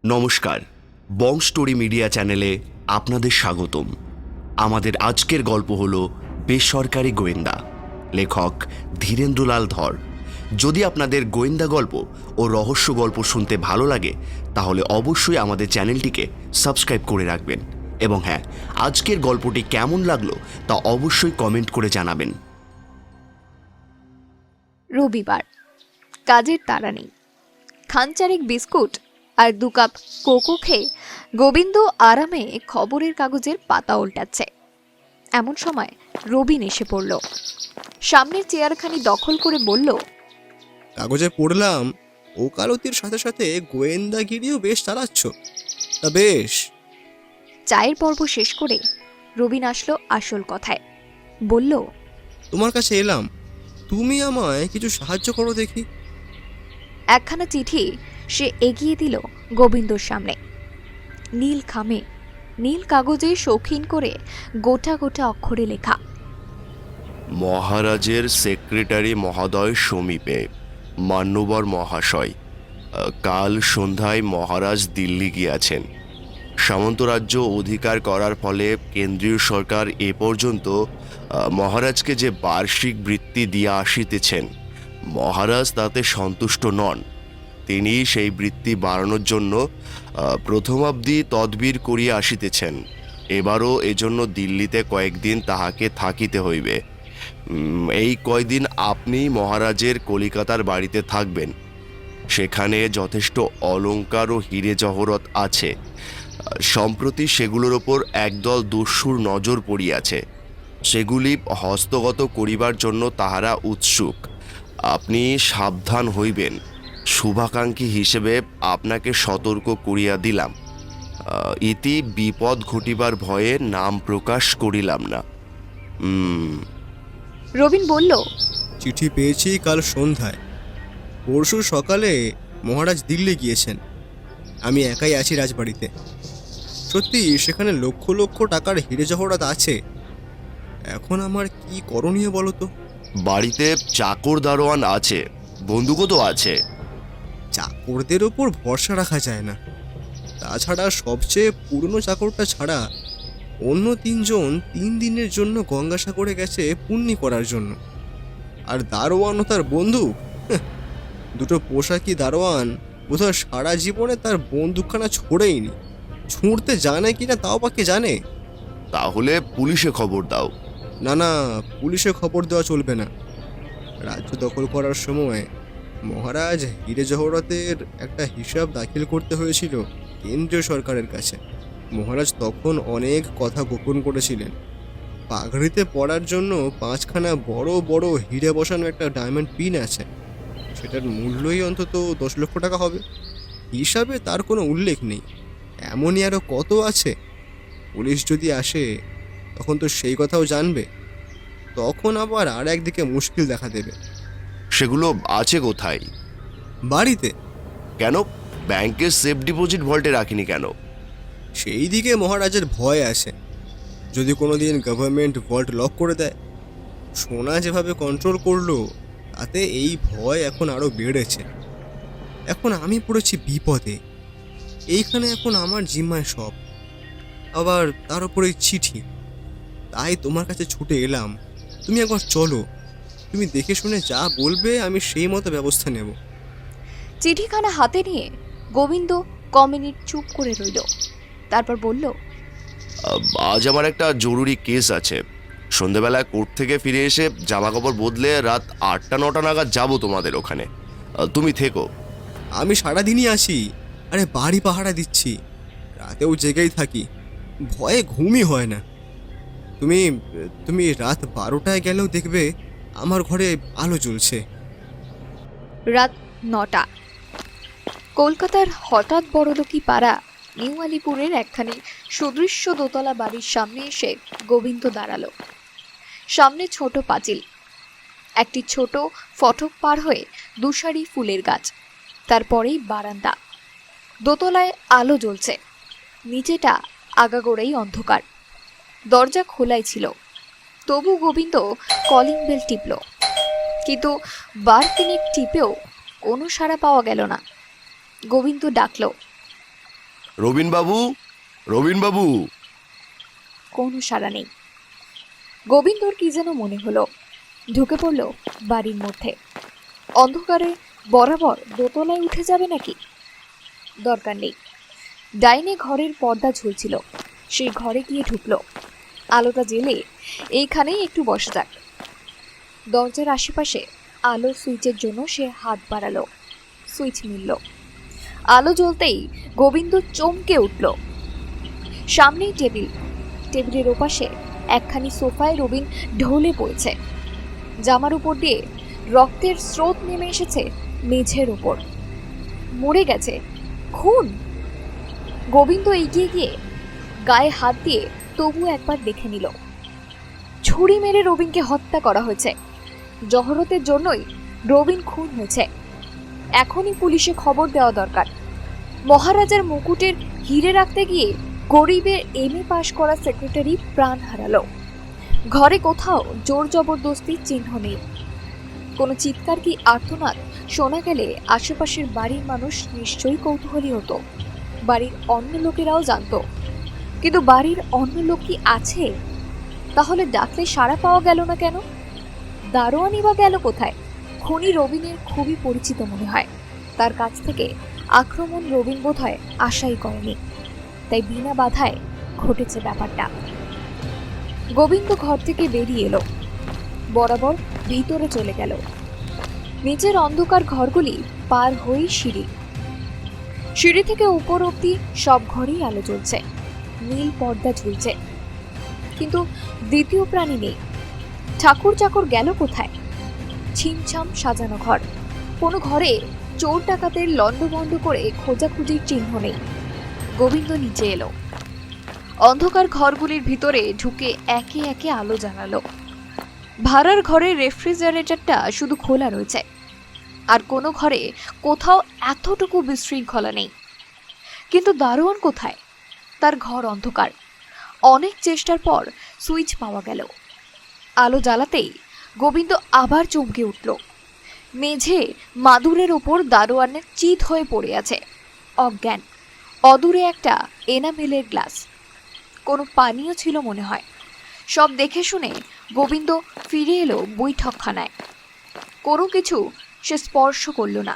নমস্কার, বং story media চ্যানেলে আপনাদের স্বাগতম। আমাদের আজকের গল্প হলো বেসরকারি গোয়েন্দা, লেখক ধীরেন্দ্রলাল ধর। যদি আপনাদের গোয়েন্দা গল্প ও রহস্য গল্প শুনতে ভালো লাগে তাহলে অবশ্যই আমাদের চ্যানেলটিকে সাবস্ক্রাইব করে রাখবেন এবং হ্যাঁ, আজকের গল্পটি কেমন লাগলো তা অবশ্যই কমেন্ট করে জানাবেন। রবিবার, কাজের তাড়া নেই। খানচারেক বিস্কুট আর 2 কাপ কোকো খেয়ে গোবিন্দ আরামে খবরের কাগজের পাতা উল্টাচ্ছে। এমন সময় রবিন এসে পড়ল। সামনের চেয়ারখানি দখল করে বলল, কাগজে পড়লাম ওকালতির সাথে সাথে গোয়েন্দাগিরিও বেশ চালাচ্ছ। তা বেশ। চায়ের পর্ব শেষ করে রবিন আসলো আসল কথায়। বলল, তোমার কাছে এলাম, তুমি আমায় কিছু সাহায্য করো দেখি। একখানা চিঠি সে এগিয়ে দিল গোবিন্দর সামনে। নীল খামে নীল কাগজে শৌখিন করে গোটা গোটা অক্ষরে লেখা। মহারাজের সেক্রেটারি মহোদয় সমীপে মান্যবর মহাশয়, কাল সন্ধ্যায় মহারাজ দিল্লি গিয়াছেন। সামন্তরাজ্য অধিকার করার ফলে কেন্দ্রীয় সরকার এ পর্যন্ত মহারাজকে যে বার্ষিক বৃত্তি দিয়া আসিতেছেন, মহারাজ তাতে সন্তুষ্ট নন। তিনি সেই বৃত্তি বাড়ানোর জন্য প্রথমাবধি তদবির করিয়া আসিতেছেন। এবারও এজন্য দিল্লিতে কয়েকদিন তাহাকে থাকিতে হইবে। এই কয়দিন আপনি মহারাজের কলিকাতার বাড়িতে থাকবেন। সেখানে যথেষ্ট অলংকার ও হিরে জহরত আছে। সম্প্রতি সেগুলোর ওপর একদল দস্যুর নজর পড়িয়াছে। সেগুলি হস্তগত করিবার জন্য তাহারা উৎসুক। আপনি সাবধান হইবেন। শুভাকাঙ্ক্ষী হিসেবে আপনাকে সতর্ক করিয়া দিলাম। ইতি বিপদ ঘটিবার ভয়ে নাম প্রকাশ করিলাম না। রবিন বলল, চিঠি পেয়েছি কাল সন্ধ্যায়। পরশু সকালে মহারাজ দিল্লি গিয়েছেন। আমি একাই আছি রাজবাড়িতে। সত্যি সেখানে লক্ষ লক্ষ টাকার হিরে জহরাত আছে। এখন আমার কি করণীয় বলো তো? বাড়িতে চাকর দারোয়ান আছে, বন্দুকও তো আছে। চাকরদের ওপর ভরসা রাখা যায় না। তাছাড়া সবচেয়ে পুরনো চাকরটা ছাড়া অন্য 3 জন 3 দিনের জন্য গঙ্গাসাগরে গেছে পুণ্যি করার জন্য। আর দারোয়ান ও তার বন্দুক, দুটো পোশাকি দারোয়ান বোধহয় সারা জীবনে তার বন্দুকখানা ছোড়েইনি। ছুঁড়তে জানে কিনা তাও বাকি জানে। তাহলে পুলিশে খবর দাও। না না, পুলিশে খবর দেওয়া চলবে না। রাজ্য দখল করার সময় মহারাজ হিরে জহরতের একটা হিসাব দাখিল করতে হয়েছিল কেন্দ্রীয় সরকারের কাছে। মহারাজ তখন অনেক কথা গোপন করেছিলেন। পাগড়িতে পরার জন্য 5খানা বড় বড় হিরে বসানো একটা ডায়মন্ড পিন আছে। সেটার মূল্যই অন্তত 10 লক্ষ টাকা হবে। হিসাবে তার কোনো উল্লেখ নেই। এমনই আরও কত আছে। পুলিশ যদি আসে তখন তো সেই কথাও জানবে। তখন আবার আর একদিকে মুশকিল দেখা দেবে। সেগুলো আছে কোথায়? বাড়িতে। কেন, ব্যাংকের সেফ ডিপোজিট ভল্টে রাখিনি কেন? সেই দিকে মহারাজের ভয় আছে, যদি কোনো দিন গভর্নমেন্ট ভল্ট লক করে দেয়। সোনা যেভাবে কন্ট্রোল করলো তাতে এই ভয় এখন আরও বেড়েছে। এখন আমি পড়েছি বিপদে। এইখানে এখন আমার জিম্মায় সব, আবার তার উপরে চিঠি। তাই তোমার কাছে ছুটে এলাম। তুমি একবার চলো, তুমি দেখে শুনে যা বলবে আমি সেই মতো ব্যবস্থা নেব। চিঠিখানা হাতে নিয়ে গোবিন্দ কমিনিট চুপ করে রইল। তারপর বলল, আজ আমার একটা জরুরি কেস আছে। সন্ধেবেলায় কোর্ট থেকে ফিরে এসে জামা কাপড় বদলে রাত 8টা-9টা নাগাদ যাবো তোমাদের ওখানে। তুমি থেকো। আমি সারাদিনই আসি। আরে বাড়ি পাহারা দিচ্ছি, রাতেও জেগেই থাকি, ভয়ে ঘুমই হয় না। তুমি তুমি রাত 12টায় গেলেও দেখবে আমার ঘরে আলো জ্বলছে। রাত 9টা। কলকাতার হঠাৎ বড়লোকি পাড়া নিউ আলিপুরের একখানি সুদৃশ্য দোতলা বাড়ির সামনে এসে গোবিন্দ দাঁড়ালো। সামনে ছোট পাঁচিল, একটি ছোট ফটক পার হয়ে 2 সারি ফুলের গাছ, তারপরেই বারান্দা। দোতলায় আলো জ্বলছে, নিচেটা আগাগোড়াই অন্ধকার। দরজা খোলাই ছিল, তবু গোবিন্দ কলিং বেল টিপল, কিন্তু 12 তিনেক টিপেও কোনো সাড়া পাওয়া গেল না। গোবিন্দ ডাকল, রবিন বাবু, রবিন বাবু। কোনো সাড়া নেই। গোবিন্দর কি যেন মনে হলো, ঢুকে পড়ল বাড়ির মধ্যে। অন্ধকারে বরাবর দোতলায় উঠে যাবে নাকি? দরকার নেই। ডাইনে ঘরের পর্দা ঝুলছিল, সেই ঘরে গিয়ে ঢুকলো। আলোটা জ্বেলে এইখানেই একটু বসা যাক। দরজার আশেপাশে আলো সুইচের জন্য সে হাত বাড়ালো। সুইচ মিলল। আলো জ্বলতেই গোবিন্দ চমকে উঠল। সামনেই টেবিল, টেবিলের ওপাশে একখানি সোফায় রবিন ঢলে পড়েছে। জামার উপর দিয়ে রক্তের স্রোত নেমে এসেছে মেঝের উপর। মরে গেছে, খুন। গোবিন্দ এগিয়ে গিয়ে গায়ে হাত দিয়ে তবু একবার দেখে নিল। ছুরি মেরে রবিনকে হত্যা করা হয়েছে। জহরতের জন্যই রবিন খুন হয়েছে। এখনই পুলিশে খবর দেওয়া দরকার। মহারাজার মুকুটের হিরে রাখতে গিয়ে গরিবের এমএ পাশ করা সেক্রেটারি প্রাণ হারালো। ঘরে কোথাও জোর জবরদস্তির চিহ্ন নেই। কোনো চিৎকার কি আর্তনাদ শোনা গেলে আশেপাশের বাড়ির মানুষ নিশ্চয়ই কৌতূহলী হতো, বাড়ির অন্য লোকেরাও জানতো। কিন্তু বাড়ির অন্য লোক কি আছে? তাহলে ডাকলে সাড়া পাওয়া গেল না কেন? দারোয়ানি বা গেল কোথায়? খুনি রবিনের খুবই পরিচিত মনে হয়। তার কাছ থেকে আক্রমণ রবিন বোধহয় আশাই করেনি, তাই বিনা বাধায় ঘটেছে ব্যাপারটা। গোবিন্দ ঘর থেকে বেরিয়ে এলো, বরাবর ভিতরে চলে গেল। নিচের অন্ধকার ঘরগুলি পার হয়েই সিঁড়ি। সিঁড়ি থেকে উপর অব্দি সব ঘরেই আলো জ্বলছে, নীল পর্দা ঝুলছে। কিন্তু দ্বিতীয় প্রাণী নেই। ঠাকুর চাকর গেল কোথায়? ছিমছাম সাজানো ঘর। কোনো ঘরে চোর ডাকাতের লন্ডভন্ড করে খোঁজাখুঁজির চিহ্ন নেই। গোবিন্দ নিচে এলো। অন্ধকার ঘরগুলির ভিতরে ঢুকে একে একে আলো জ্বালালো। ভাড়ার ঘরের রেফ্রিজারেটরটা শুধু খোলা রয়েছে, আর কোনো ঘরে কোথাও এতটুকু বিশৃঙ্খলা নেই। কিন্তু দারোয়ান কোথায়? তার ঘর অন্ধকার। অনেক চেষ্টার পর সুইচ পাওয়া গেল। আলো জ্বালাতেই গোবিন্দ আবার চমকে উঠল। মেঝে মাদুরের ওপর দারোয়ানের চিত হয়ে পড়ে আছে, অজ্ঞান। অদূরে একটা এনামেলের গ্লাস, কোনো পানীয় ছিল মনে হয়। সব দেখে শুনে গোবিন্দ ফিরে এলো বৈঠকখানায়। কোনো কিছু সে স্পর্শ করল না।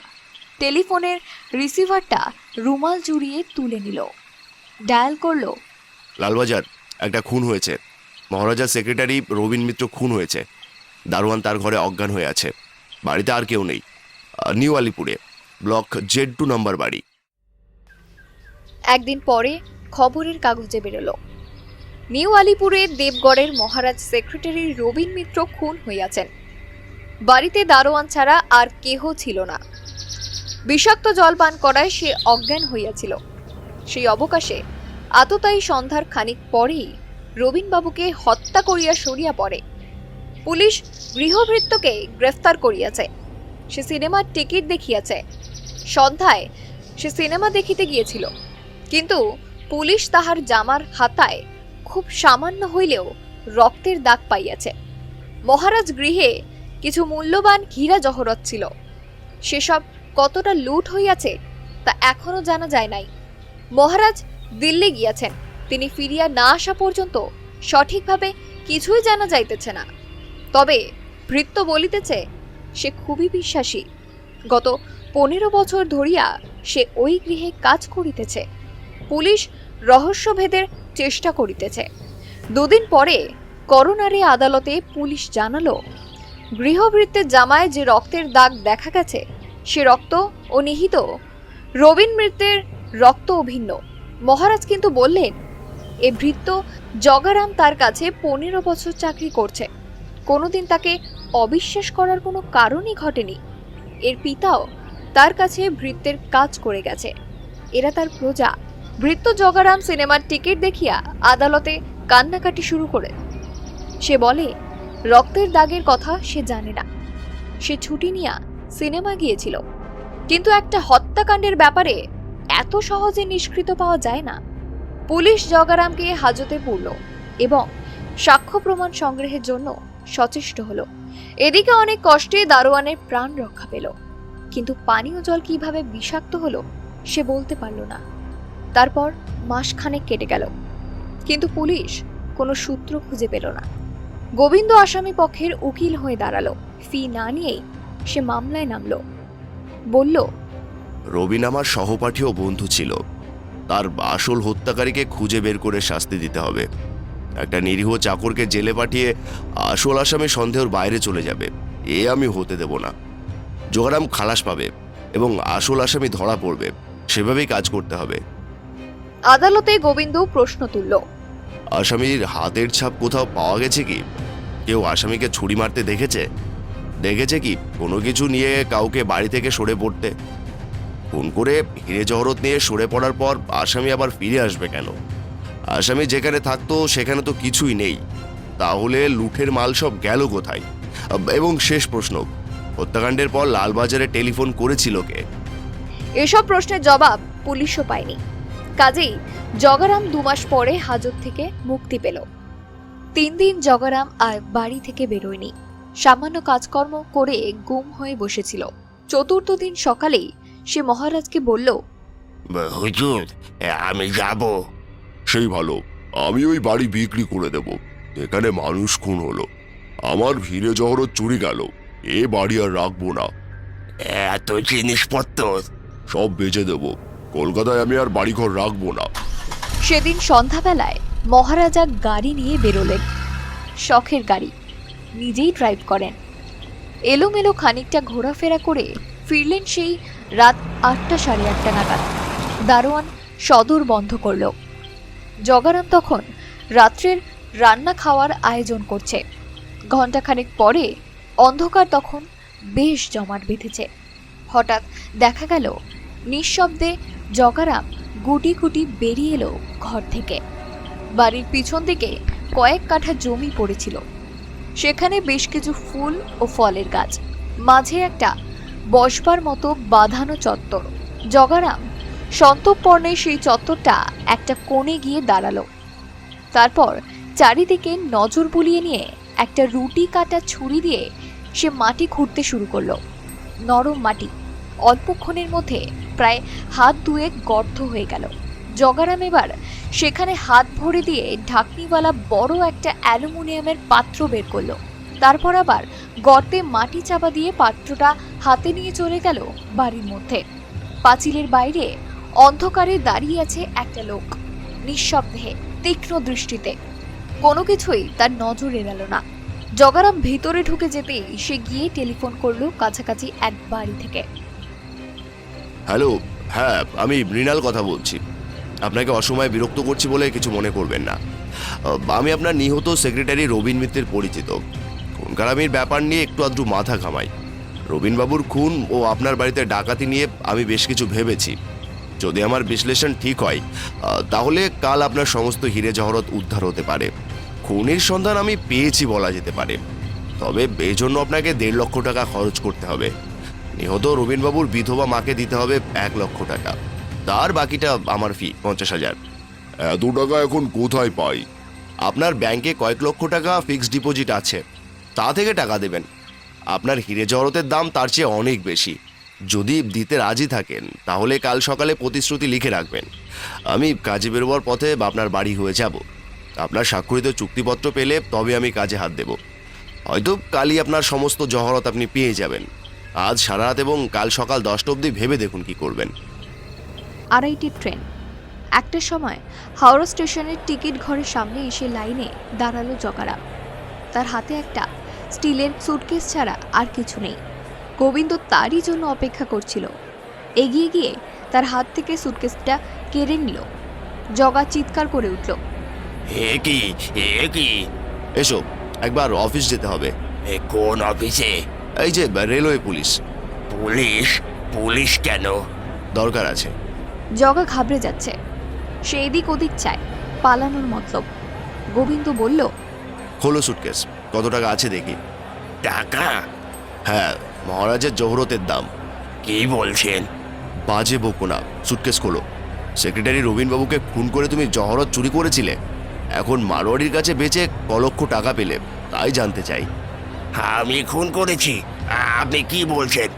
টেলিফোনের রিসিভারটা রুমাল জুড়িয়ে তুলে নিল। ডায়াল করলো। লালবাজার, একটা খুন হয়েছে। মহারাজার সেক্রেটারি রবিন মিত্র খুন হয়েছে। দারোয়ান তার ঘরে অজ্ঞান হয়ে আছে। বাড়িতে আর কেউ নেই। নিউ আলিপুরে, ব্লক Z2 নম্বর বাড়ি। একদিন পরে খবরের কাগজে বেরোলো, নিউ আলিপুরে দেবগড়ের মহারাজ সেক্রেটারি রবিন মিত্র খুন হইয়াছেন। বাড়িতে দারোয়ান ছাড়া আর কেহ ছিল না। বিষাক্ত জল পান করায় সে অজ্ঞান হইয়াছিল। সেই অবকাশে আততায়ী সন্ধ্যার খানিক পরেই রবিন বাবুকে হত্যা করিয়া সরিয়া পড়ে। পুলিশ গৃহভৃত্যকে গ্রেফতার করিয়াছে। সে সিনেমার টিকিট দেখিয়াছে। সন্ধ্যায় সে সিনেমা দেখিতে গিয়েছিল, কিন্তু পুলিশ তাহার জামার হাতায় খুব সামান্য হইলেও রক্তের দাগ পাইয়াছে। মহারাজ গৃহে কিছু মূল্যবান হীরা জহরত ছিল। সেসব কতটা লুট হইয়াছে তা এখনো জানা যায় নাই। মহারাজ দিল্লি গিয়াছেন। তিনি ফিরিয়া না আসা পর্যন্ত সঠিকভাবে কিছুই জানা যাইতেছে না। তবে ভৃত্য বলিতেছে সে খুবই বিশ্বাসী। গত 15 বছর ধরিয়া সে ওই গৃহে কাজ করিতেছে। পুলিশ রহস্যভেদের চেষ্টা করিতেছে। দুদিন পরে করোনারি আদালতে পুলিশ জানালো, গৃহভৃত্যের জামায় যে রক্তের দাগ দেখা গেছে সে রক্ত ও নিহিত রবিন মিত্রের রক্ত অভিন্ন। মহারাজ কিন্তু বললেন, এ ভৃত্য জগারাম তার কাছে 15 বছর চাকরি করছে। কোনোদিন তাকে অবিশ্বাস করার কোনো কারণই ঘটেনি। এর পিতাও তার কাছে ভৃত্যের কাজ করে গেছে। এরা তার প্রজা। ভৃত্য জগারাম সিনেমার টিকিট দেখিয়া আদালতে কান্নাকাটি শুরু করে। সে বলে রক্তের দাগের কথা সে জানে না। সে ছুটি নিয়া সিনেমা গিয়েছিল। কিন্তু একটা হত্যাকাণ্ডের ব্যাপারে এত সহজে নিষ্কৃত পাওয়া যায় না। পুলিশ জগারামকে হাজতে পড়ল এবং সাক্ষ্য প্রমাণ সংগ্রহের জন্য সচেষ্ট হলো। এদিকে অনেক কষ্টে দারোয়ানের প্রাণ রক্ষা পেল, কিন্তু পানীয় জল কিভাবে বিষাক্ত হলো সে বলতে পারল না। তারপর মাসখানেক কেটে গেল, কিন্তু পুলিশ কোনো সূত্র খুঁজে পেল না। গোবিন্দ আসামি পক্ষের উকিল হয়ে দাঁড়ালো। ফি না নিয়েই সে মামলায় নামলো। বলল, রবিন আমার সহপাঠী ও বন্ধু ছিল। তার আসল হত্যাকারীকে খুঁজে বের করে শাস্তি দিতে হবে। একটা নিরীহ চাকরকে জেলে পাঠিয়ে আসল আসামি সন্দেহের বাইরে চলে যাবে, এ আমি হতে দেব না। জোগারাম খালাস পাবে এবং আসল আসামি ধরা পড়বে, সেভাবেই কাজ করতে হবে। আদালতে গোবিন্দ প্রশ্ন তুলল, আসামির হাতের ছাপ কোথাও পাওয়া গেছে কি? কেউ আসামিকে ছুরি মারতে দেখেছে কি কোনো কিছু নিয়ে কাউকে বাড়ি থেকে সরে পড়তে? ফোন করে হিরে জহরত নিয়ে সরে পড়ার পর আসামি আবার ফিরে আসবে কেন? আসামি যেখানে থাকতো সেখানে তো কিছুই নেই, তাহলে লুঠের মাল সব গেল কোথায়? এবং শেষ প্রশ্ন, হত্যাকাণ্ডের পর লালবাজারে টেলিফোন করেছিল কে? এসব প্রশ্নের জবাব পুলিশও পায়নি। কাজেই জগারাম 2 মাস পরে হাজত থেকে মুক্তি পেল। 3 দিন জগারাম আর বাড়ি থেকে বেরোয়নি। সামান্য কাজকর্ম করে গুম হয়ে বসেছিল। 4র্থ দিন সকালেই সে মহারাজকে বলল, হুজুর, আমি যাব। সেই ভালো, আমি ওই বাড়ি বিক্রি করে দেব। এখানে মানুষ খুন হলো, আমার হিরে জহরত চুরি গেল, এ বাড়ি আর রাখবো না। এত জিনিসপত্র সব বেচে দেব। কলকাতায় আমি আর বাড়িঘর রাখবো না। সেদিন সন্ধ্যাবেলায় মহারাজা গাড়ি নিয়ে বেরোলেন। শখের গাড়ি, নিজেই ড্রাইভ করেন। এলোমেলো খানিকটা ঘোরাফেরা করে ফিরলেন সেই রাত 8টা সাড়ে 8টা নাগাদ। দারোয়ান সদর বন্ধ করল। জগারাম তখন রাত্রের রান্না খাওয়ার আয়োজন করছে। ঘণ্টাখানেক পরে অন্ধকার তখন বেশ জমাট বেঁধেছে। হঠাৎ দেখা গেল নিঃশব্দে জগারাম গুটি গুটি বেরিয়ে এলো ঘর থেকে। বাড়ির পিছন দিকে কয়েক কাঠা জমি পড়েছিল। সেখানে বেশ কিছু ফুল ও ফলের গাছ, মাঝে একটা বসবার মতো বাঁধানো চত্বর। জগারাম সন্তর্পণে সেই চত্বরটা একটা কোণে গিয়ে দাঁড়ালো। তারপর চারিদিকে নজর বুলিয়ে নিয়ে একটা রুটি কাটা ছুরি দিয়ে সে মাটি খুঁড়তে শুরু করলো। নরম মাটি অল্পক্ষণের মধ্যে প্রায় হাত 2 গর্ত হয়ে গেল। জগারাম এবার সেখানে হাত ভরে দিয়ে ঢাকনিওয়ালা বড় একটা অ্যালুমিনিয়ামের পাত্র বের করলো। তারপর আবার গর্তে মাটি চাপা দিয়ে পাত্রটা হাতে নিয়ে চলে গেল বাড়ির মধ্যে। পাঁচিলের বাইরে অন্ধকারে দাঁড়িয়ে আছে একটা লোক, নিঃশব্দে তীক্ষ্ণ দৃষ্টিতে। কোনো কিছুই তার নজর এড়ালো না। জগারাম ভিতরে ঢুকে যেতেই সে গিয়ে টেলিফোন করলো কাছাকাছি এক বাড়ি থেকে। হ্যালো, হ্যাঁ, আমি মৃণাল কথা বলছি। আপনাকে অসময়ে বিরক্ত করছি বলে কিছু মনে করবেন না। আমি আপনার নিহত সেক্রেটারি রবিন মিত্রের পরিচিত। খুনকারামির ব্যাপার নিয়ে একটু আধটু মাথা ঘামাই। রবিনবাবুর খুন ও আপনার বাড়িতে ডাকাতি নিয়ে আমি বেশ কিছু ভেবেছি। যদি আমার বিশ্লেষণ ঠিক হয় তাহলে কাল আপনার সমস্ত হিরে জহরত উদ্ধার হতে পারে। খুনের সন্ধান আমি পেয়েছি বলা যেতে পারে, তবে এই জন্য আপনাকে 1.5 লক্ষ টাকা খরচ করতে হবে। নিহত রবিনবাবুর বিধবা মাকে দিতে হবে 1 লক্ষ টাকা, তার বাকিটা আমার ফি 50,000। এত টাকা এখন কোথায় পাই? আপনার ব্যাংকে কয়েক লক্ষ টাকা ফিক্সড ডিপোজিট আছে, তা থেকে টাকা দেবেন। আপনার হিরে জহরতের দাম তার চেয়ে অনেক বেশি। যদি দিতে রাজি থাকেন তাহলে কাল সকালে প্রতিশ্রুতি লিখে রাখবেন। আমি কাজে বেরোবার পথে আপনার বাড়ি হয়ে যাব। আপনার স্বাক্ষরিত চুক্তিপত্র পেলে তবে আমি কাজে হাত দেব। হয়তো কালই আপনার সমস্ত জহরত আপনি পেয়ে যাবেন। আজ সারা রাত এবং কাল সকাল 10টা অবধি ভেবে দেখুন কি করবেন। 2:30 ট্রেন। 1টার সময় হাওড়া স্টেশনের টিকিট ঘরের সামনে এসে লাইনে দাঁড়ালো জগারাম। তার হাতে একটা স্টিলের সুটকেস ছাড়া আর কিছু নেই। গোবিন্দ তারই জন্য অপেক্ষা করছিল। এগিয়ে গিয়ে তার হাত থেকে সুটকেসটা কেড়ে নিল। জগা চিৎকার করে উঠল, এসো, একবার অফিস যেতে হবে। কোন অফিসে? এই যে রেলওয়ে পুলিশ। পুলিশ? পুলিশ কেন? দরকার আছে। জগা ঘাবড়ে যাচ্ছে। সে এদিক ওদিক চায়, পালানোর মতলব। গোবিন্দ বলল, খোলো সুটকেস, কত টাকা আছে দেখি। টাকা? হ্যাঁ, মহারাজের জহরতের দাম। কি বলছেন? বাজে বকো না, সুটকেস খোলো। সেক্রেটারি রবিনবাবুকে খুন করে তুমি জহরত চুরি করেছিলে, এখন মারোয়ারির কাছে বেচে ক লক্ষ টাকা পেলে, তাই জানতে চাই। আমি খুন করেছি? আপনি কি বলছেন?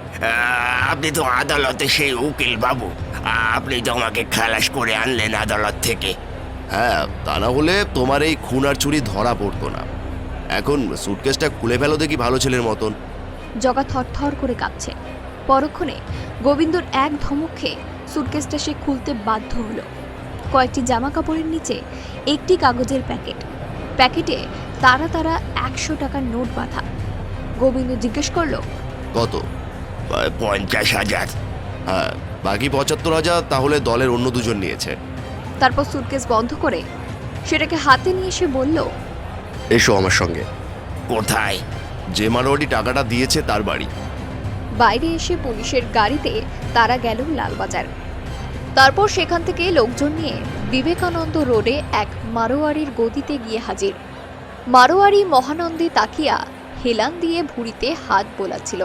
আপনি তো আদালতে সেই উকিল বাবু, আপনি তো আমাকে খালাস করে আনলেন আদালত থেকে। হ্যাঁ, তা না হলে তোমার এই খুন আর চুরি ধরা পড়তো না। এখন সুটকেসটা খুলে ফেলো দেখি ভালো ছেলের মতন। জগা থরথর করে কাঁপছে। পরক্ষণে গোবিন্দর এক ধমক খেয়ে সুটকেসটা সে খুলতে বাধ্য হলো। কয়েকটি জামা কাপড়ের নিচে একটি কাগজের প্যাকেট, প্যাকেটে তারা তারা 100 টাকার নোট বাঁধা। গোবিন্দ জিজ্ঞেস করলো, কত? 50,000। হ্যাঁ, বাকি 75,000 তাহলে দলের অন্য দুজন নিয়েছে। তারপর সুটকেস বন্ধ করে সেটাকে হাতে নিয়ে সে বলল, এসো আমার সঙ্গে। কোথায়? যে মারোয়ারি টাকাটা দিয়েছে তার বাড়ি। বাইরে এসে পুলিশের গাড়িতে তারা গেল লালবাজার। তারপর সেখান থেকে লোকজন নিয়ে বিবেকানন্দ রোডে এক মারোয়ারির গদিতে গিয়ে হাজির। মারোয়ারি মহানন্দে তাকিয়া হেলান দিয়ে ভুঁড়িতে হাত বোলাচ্ছিল।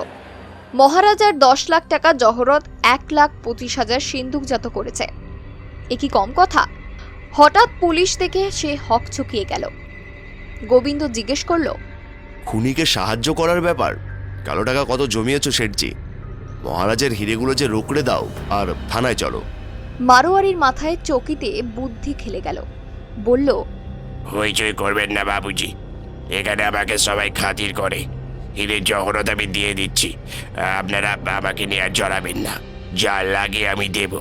মহারাজার 10 লাখ টাকা জহরত 1,25,000 সিন্দুকজাত করেছে। এ কি কম কথা? হঠাৎ পুলিশ থেকে সে হক চুকিয়ে গেল। গোবিন্দ জিজ্ঞেস করল, খুনিকে সাহায্য করার ব্যাপার? কালো টাকা কত জমিয়েছ শেঠজি? মহারাজের হিরেগুলো যে রোকড়ে দাও আর থানায় চলো। মারোয়ারির মাথায় চকিতে বুদ্ধি খেলে গেল। বলল, হইচই করবেন না বাবুজি, এখানে আমাকে সবাই খাতির করে। হীরের জহরত আমি দিয়ে দিচ্ছি, আপনারা আমাকে নিয়ে আর জড়াবেন না। যা লাগে আমি দেব।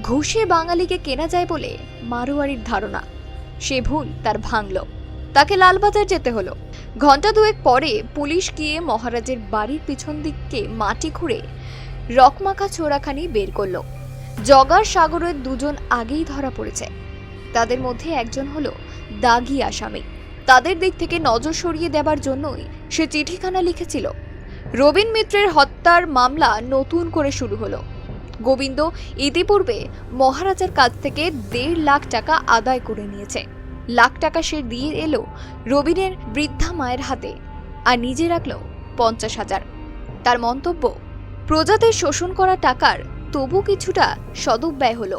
ঘুষে বাঙালিকে কেনা যায় বলে মারোয়ারির ধারণা। সে ভুল তার ভাঙল। তাকে লালবাজার যেতে হলো। ঘন্টা দুয়েক পরে পুলিশ গিয়ে মহারাজের বাড়ির পিছন দিককে মাটি খুঁড়ে রকমাখা চোরাখানি বের করলো। জগার সাগরের দুজন আগেই ধরা পড়েছে। তাদের মধ্যে একজন হলো দাগি আসামি। তাদের দিক থেকে নজর সরিয়ে দেবার জন্যই সে চিঠিখানা লিখেছিল। রবীন মিত্রের হত্যার মামলা নতুন করে শুরু হলো। গোবিন্দ ইতিপূর্বে মহারাজার কাছ থেকে 1.5 লাখ টাকা আদায় করে নিয়েছে। লাখ টাকা সে দিয়ে এলো রবিনের বৃদ্ধা মায়ের হাতে, আর নিজে রাখল 50,000। তার মন্তব্য, প্রজাদের শোষণ করা টাকার তবু কিছুটা সদুপব্যয় হলো।